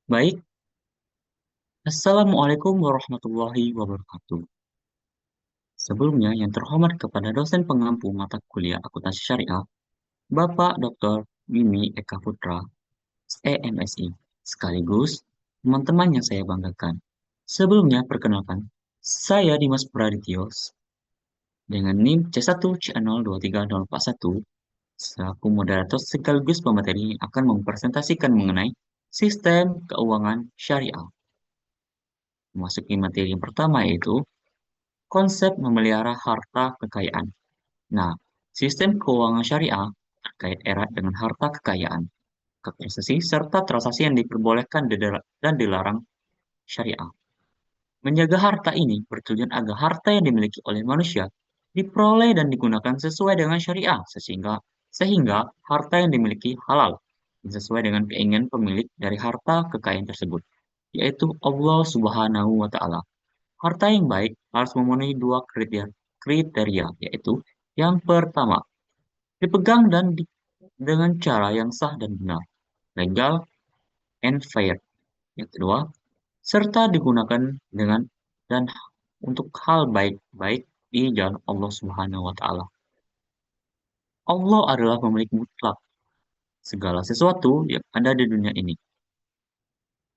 Baik, Assalamualaikum warahmatullahi wabarakatuh. Sebelumnya, yang terhormat kepada dosen pengampu mata kuliah akuntansi syariah, Bapak Dr. Mimi Eka Putra, EMSI, sekaligus teman-teman yang saya banggakan. Sebelumnya, perkenalkan, saya Dimas Pradityo dengan NIM C1C02301 selaku moderator sekaligus pemateri yang akan mempresentasikan mengenai sistem keuangan syariah. Memasuki materi yang pertama yaitu konsep memelihara harta kekayaan. Nah, sistem keuangan syariah terkait erat dengan harta kekayaan, transaksi serta transaksi yang diperbolehkan dan dilarang syariah. Menjaga harta ini bertujuan agar harta yang dimiliki oleh manusia diperoleh dan digunakan sesuai dengan syariah, sehingga harta yang dimiliki halal dan sesuai dengan keinginan pemilik dari harta kekayaan tersebut, yaitu Allah Subhanahu wa Ta'ala. Harta yang baik harus memenuhi dua kriteria, yaitu yang pertama, dipegang dengan cara yang sah dan benar, legal and fair. Yang kedua, serta digunakan dengan dan untuk hal baik-baik di jalan Allah Subhanahu wa Ta'ala. Allah adalah pemilik mutlak segala sesuatu yang ada di dunia ini.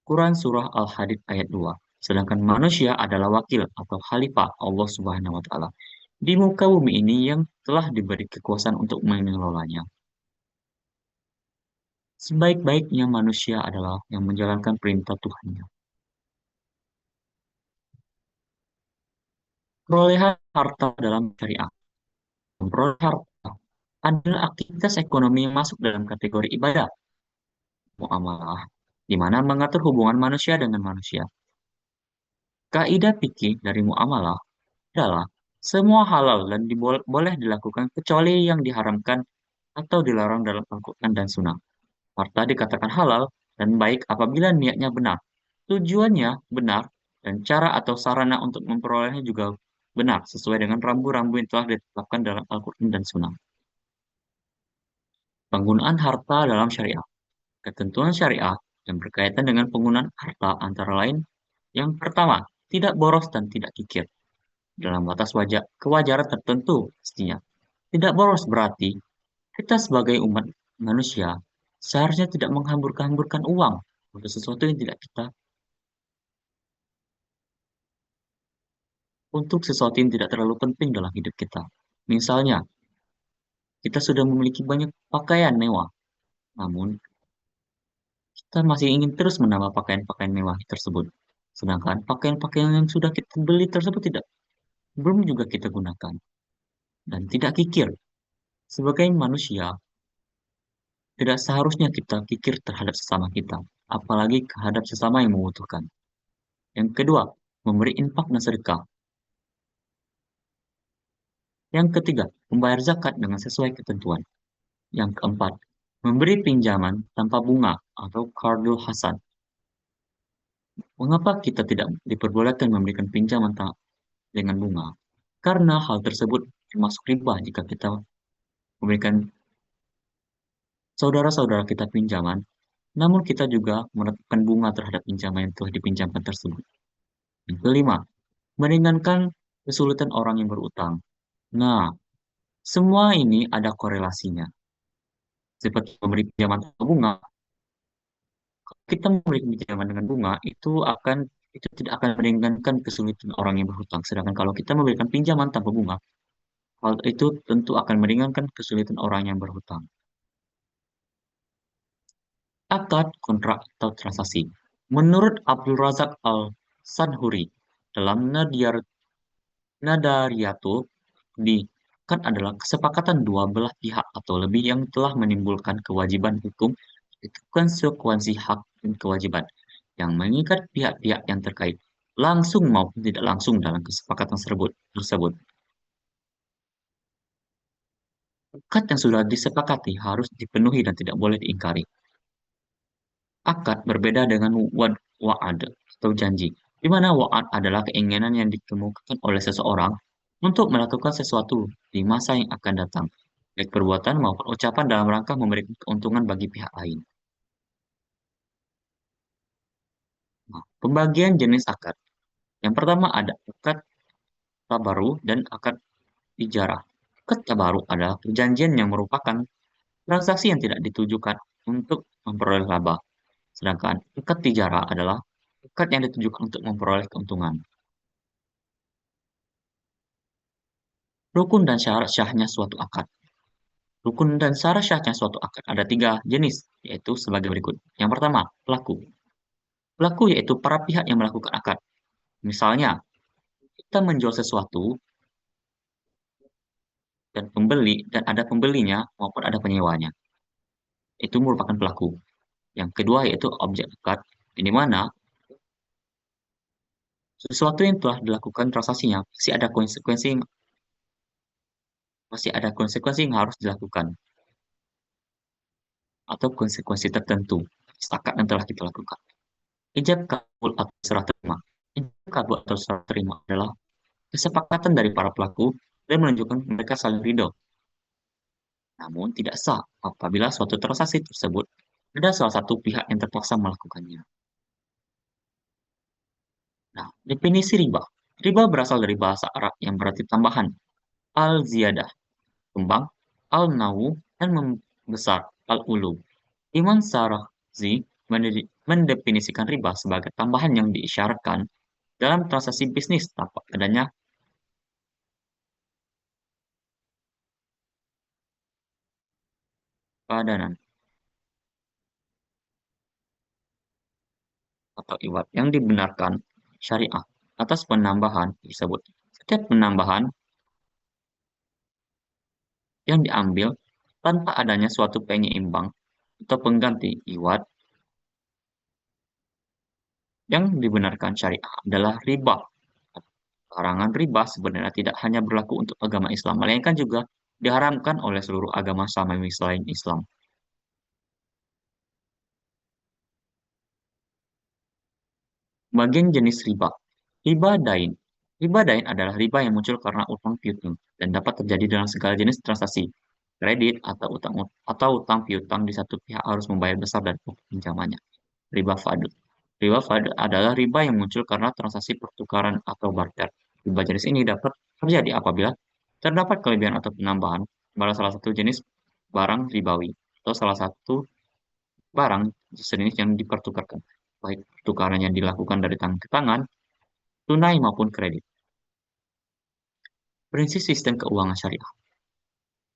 Quran Surah Al-Hadid ayat 2. Sedangkan manusia adalah wakil atau khalifah Allah Subhanahu wa Ta'ala di muka bumi ini yang telah diberi kekuasaan untuk mengelolanya. Sebaik-baiknya manusia adalah yang menjalankan perintah Tuhannya. Perolehan harta dalam syariah. Memperoleh harta adalah aktivitas ekonomi yang masuk dalam kategori ibadah, muamalah, di mana mengatur hubungan manusia dengan manusia. Kaidah fikih dari muamalah adalah semua halal dan boleh dilakukan kecuali yang diharamkan atau dilarang dalam Al-Quran dan Sunnah. Harta dikatakan halal dan baik apabila niatnya benar, tujuannya benar, dan cara atau sarana untuk memperolehnya juga benar sesuai dengan rambu-rambu yang telah ditetapkan dalam Al-Quran dan Sunnah. Penggunaan harta dalam syariah. Ketentuan syariah yang berkaitan dengan penggunaan harta antara lain yang pertama, tidak boros dan tidak kikir. Dalam batas kewajaran tertentu, pastinya. Tidak boros berarti kita sebagai umat manusia seharusnya tidak menghambur-hamburkan uang untuk sesuatu yang tidak kita untuk sesuatu yang tidak terlalu penting dalam hidup kita. Misalnya, kita sudah memiliki banyak pakaian mewah, namun kita masih ingin terus menambah pakaian-pakaian mewah tersebut. Sedangkan pakaian-pakaian yang sudah kita beli tersebut belum juga kita gunakan dan tidak kikir. Sebagai manusia, tidak seharusnya kita kikir terhadap sesama kita, apalagi terhadap sesama yang membutuhkan. Yang kedua, memberi infak dan sedekah. Yang ketiga, membayar zakat dengan sesuai ketentuan. Yang keempat, memberi pinjaman tanpa bunga atau qardul hasan. Mengapa kita tidak diperbolehkan memberikan pinjaman dengan bunga? Karena hal tersebut termasuk riba jika kita memberikan saudara-saudara kita pinjaman, namun kita juga menetapkan bunga terhadap pinjaman yang telah dipinjamkan tersebut. Yang kelima, meringankan kesulitan orang yang berutang. Nah, semua ini ada korelasinya. Seperti memberi pinjaman tanpa bunga, kita memberi pinjaman dengan bunga itu tidak akan meringankan kesulitan orang yang berhutang. Sedangkan kalau kita memberikan pinjaman tanpa bunga, hal itu tentu akan meringankan kesulitan orang yang berhutang. Akad kontrak atau transaksi. Menurut Abdul Razak Al-Sanhuri dalam Nadariyatul di kan adalah kesepakatan dua belah pihak atau lebih yang telah menimbulkan kewajiban hukum, itu konsekuensi hak dan kewajiban yang mengikat pihak-pihak yang terkait langsung maupun tidak langsung dalam kesepakatan tersebut. Akad yang sudah disepakati harus dipenuhi dan tidak boleh diingkari. Akad berbeda dengan wa'ad atau janji, di mana wa'ad adalah keinginan yang dikemukakan oleh seseorang untuk melakukan sesuatu di masa yang akan datang, baik perbuatan maupun ucapan dalam rangka memberikan keuntungan bagi pihak lain. Nah, pembagian jenis akad. Yang pertama ada akad tabaru dan akad ijarah. Akad tabaru adalah perjanjian yang merupakan transaksi yang tidak ditujukan untuk memperoleh laba. Sedangkan akad ijarah adalah akad yang ditujukan untuk memperoleh keuntungan. Rukun dan syarat syahnya suatu akad. Rukun dan syarat syahnya suatu akad ada tiga jenis, yaitu sebagai berikut. Yang pertama, pelaku. Pelaku yaitu para pihak yang melakukan akad. Misalnya, kita menjual sesuatu dan pembeli dan ada pembelinya maupun ada penyewanya. Itu merupakan pelaku. Yang kedua yaitu objek akad, di mana sesuatu yang telah dilakukan transaksinya pasti ada konsekuensi yang harus dilakukan atau konsekuensi tertentu atas akad yang telah kita lakukan. Ijab kabul atau serah terima. Ijab kabul atau serah terima adalah kesepakatan dari para pelaku dan menunjukkan mereka saling ridho. Namun tidak sah apabila suatu transaksi tersebut ada salah satu pihak yang terpaksa melakukannya. Nah, definisi riba. Riba berasal dari bahasa Arab yang berarti tambahan. Al-ziyadah, kembang, al-nawu, dan membesar, al-ulu. Imam Sarazi mendefinisikan riba sebagai tambahan yang diisyaratkan dalam transaksi bisnis tanpa adanya padanan atau iwat yang dibenarkan syariah atas penambahan tersebut. Setiap penambahan yang diambil tanpa adanya suatu penyeimbang atau pengganti iwat yang dibenarkan syariah adalah riba. Larangan riba sebenarnya tidak hanya berlaku untuk agama Islam, melainkan juga diharamkan oleh seluruh agama samawi selain Islam. Bagian jenis riba. Riba dain. Riba dain adalah riba yang muncul karena utang piutang dan dapat terjadi dalam segala jenis transaksi. Kredit atau utang piutang di satu pihak harus membayar besar dari pokok pinjamannya. Riba fadl. Riba fadl adalah riba yang muncul karena transaksi pertukaran atau barter. Riba jenis ini dapat terjadi apabila terdapat kelebihan atau penambahan pada salah satu jenis barang ribawi atau salah satu barang sejenis yang dipertukarkan, baik pertukaran yang dilakukan dari tangan ke tangan, tunai maupun kredit. Prinsip sistem keuangan syariah.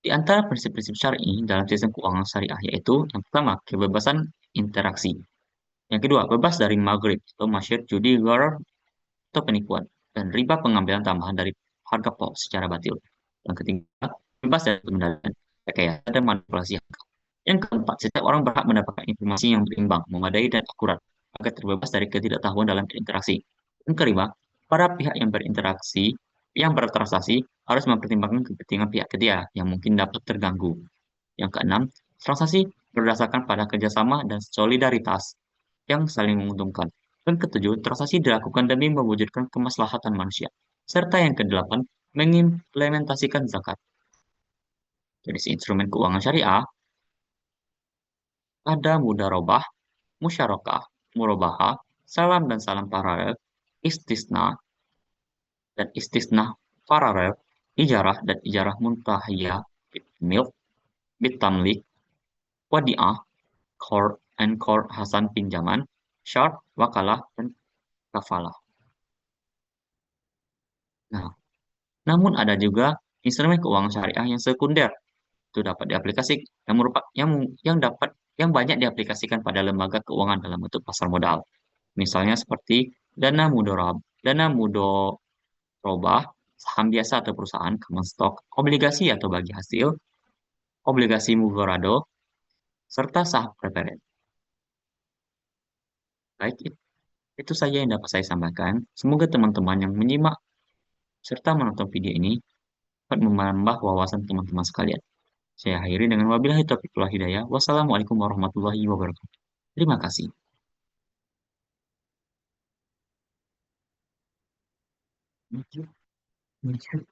Di antara prinsip-prinsip syar'i dalam sistem keuangan syariah yaitu yang pertama, kebebasan interaksi. Yang kedua, bebas dari maghrib atau masyir, judi, gharar, atau penipuan, dan riba pengambilan tambahan dari harga pokok secara batil. Yang ketiga, bebas dari pengendalian, rekayasa, dan manipulasi harga. Yang keempat, setiap orang berhak mendapatkan informasi yang berimbang, memadai, dan akurat, agar terbebas dari ketidaktahuan dalam berinteraksi. Yang kelima, para pihak yang bertransaksi, harus mempertimbangkan kepentingan pihak ketiga yang mungkin dapat terganggu. Yang keenam, transaksi berdasarkan pada kerjasama dan solidaritas yang saling menguntungkan. Dan ketujuh, transaksi dilakukan demi mewujudkan kemaslahatan manusia. Serta yang kedelapan, mengimplementasikan zakat. Jenis instrumen keuangan syariah ada mudarobah, musyarakah, murabahah, salam dan salam paralel, istisna dan istisna paralel, ijarah dan ijarah muntahiyah, milk, bitamlik, wadiah, core hasan pinjaman, syart, wakalah, dan kafalah. Nah, namun ada juga instrumen keuangan syariah yang sekunder itu dapat diaplikasikan yang merupakan yang banyak diaplikasikan pada lembaga keuangan dalam bentuk pasar modal. Misalnya seperti dana mudorobah, saham biasa atau perusahaan, common stock, obligasi atau bagi hasil, obligasi mugorado, serta saham preferen. Baik, itu saja yang dapat saya sampaikan. Semoga teman-teman yang menyimak serta menonton video ini dapat menambah wawasan teman-teman sekalian. Saya akhiri dengan wabillahi taufiq wal hidayah. Wassalamualaikum warahmatullahi wabarakatuh. Terima kasih. Thank you. Thank you.